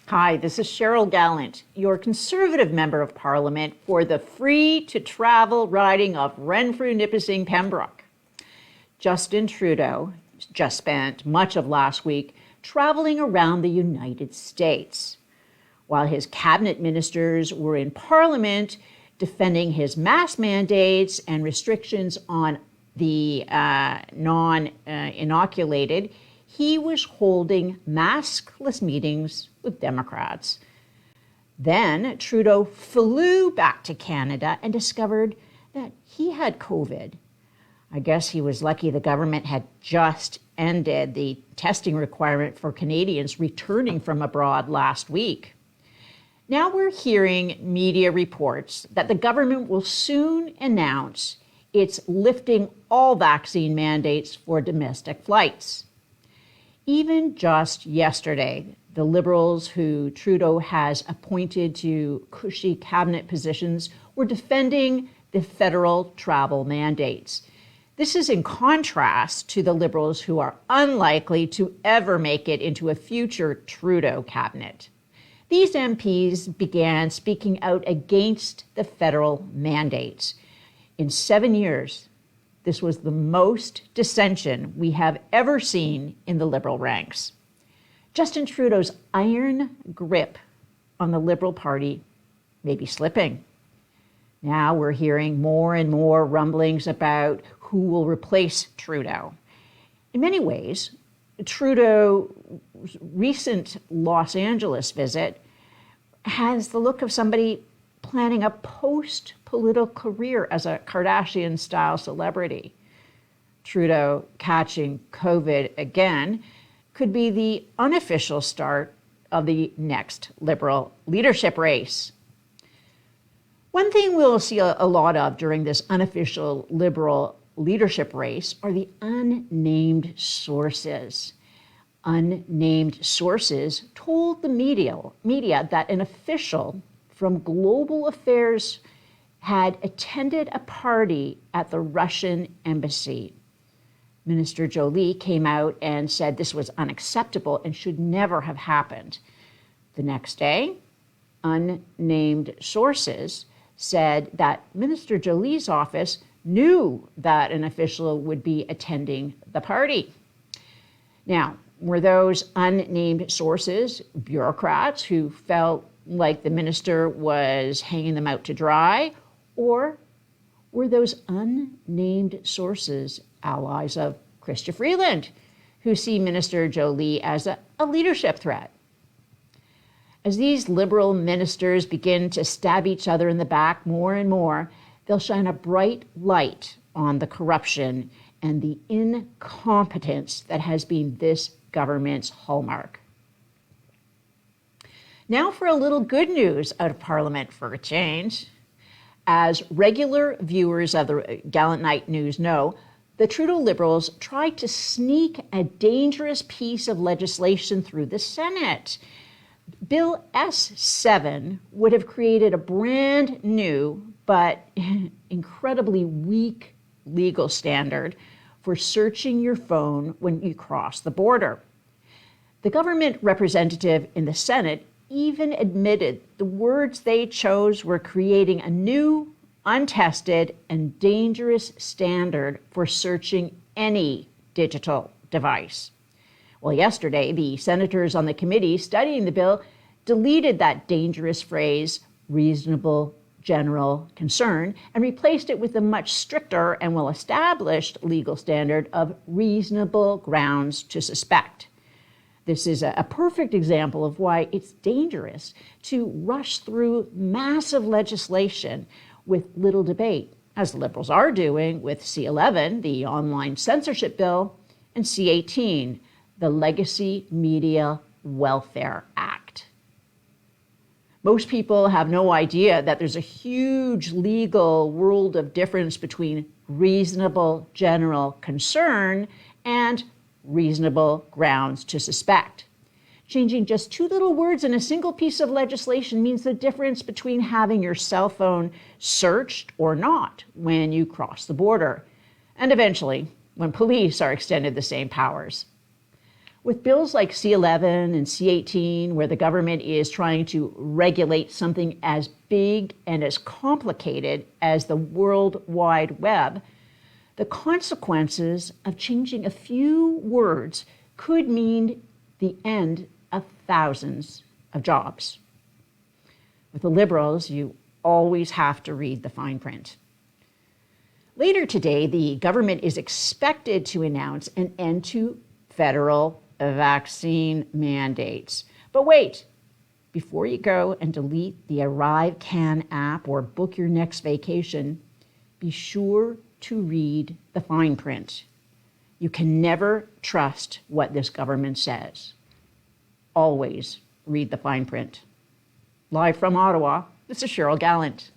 Hi, this is Cheryl Gallant, your Conservative Member of Parliament for the free-to-travel riding of Renfrew-Nipissing-Pembroke. Justin Trudeau just spent much of last week traveling around the United States. While his cabinet ministers were in Parliament defending his mask mandates and restrictions on the non-inoculated, he was holding maskless meetings with Democrats. Then Trudeau flew back to Canada and discovered that he had COVID. I guess he was lucky the government had just ended the testing requirement for Canadians returning from abroad last week. Now we're hearing media reports that the government will soon announce it's lifting all vaccine mandates for domestic flights. Even just yesterday, the Liberals who Trudeau has appointed to cushy cabinet positions were defending the federal travel mandates. This is in contrast to the Liberals who are unlikely to ever make it into a future Trudeau cabinet. These MPs began speaking out against the federal mandates. In 7 years, this was the most dissension we have ever seen in the Liberal ranks. Justin Trudeau's iron grip on the Liberal Party may be slipping. Now we're hearing more and more rumblings about who will replace Trudeau. In many ways, Trudeau's recent Los Angeles visit has the look of somebody planning a post-political career as a Kardashian-style celebrity. Trudeau catching COVID again could be the unofficial start of the next Liberal leadership race. One thing we'll see a lot of during this unofficial Liberal leadership race are the unnamed sources. Unnamed sources told the media that an official from Global Affairs had attended a party at the Russian embassy. Minister Jolie came out and said this was unacceptable and should never have happened. The next day, unnamed sources said that Minister Jolie's office knew that an official would be attending the party. Now, were those unnamed sources bureaucrats who felt like the minister was hanging them out to dry, or were those unnamed sources allies of Chrystia Freeland, who see Minister Jolie as a leadership threat? As these Liberal ministers begin to stab each other in the back more and more, they'll shine a bright light on the corruption and the incompetence that has been this government's hallmark. Now for a little good news out of Parliament for a change. As regular viewers of the Gallant Night News know, the Trudeau Liberals tried to sneak a dangerous piece of legislation through the Senate. Bill S7 would have created a brand new but incredibly weak legal standard for searching your phone when you cross the border. The government representative in the Senate even admitted the words they chose were creating a new, untested, and dangerous standard for searching any digital device. Well, yesterday, the senators on the committee studying the bill deleted that dangerous phrase, reasonable general concern, and replaced it with a much stricter and well-established legal standard of reasonable grounds to suspect. This is a perfect example of why it's dangerous to rush through massive legislation with little debate, as the Liberals are doing with C11, the online censorship bill, and C18, the Legacy Media Welfare Act. Most people have no idea that there's a huge legal world of difference between reasonable general concern and reasonable grounds to suspect. Changing just two little words in a single piece of legislation means the difference between having your cell phone searched or not when you cross the border, and eventually when police are extended the same powers. With bills like C11 and C18, where the government is trying to regulate something as big and as complicated as the World Wide Web, the consequences of changing a few words could mean the end of thousands of jobs. With the Liberals, you always have to read the fine print. Later today, the government is expected to announce an end to federal vaccine mandates. But wait, before you go and delete the ArriveCan app or book your next vacation, be sure to read the fine print. You can never trust what this government says. Always read the fine print. Live from Ottawa, this is Cheryl Gallant.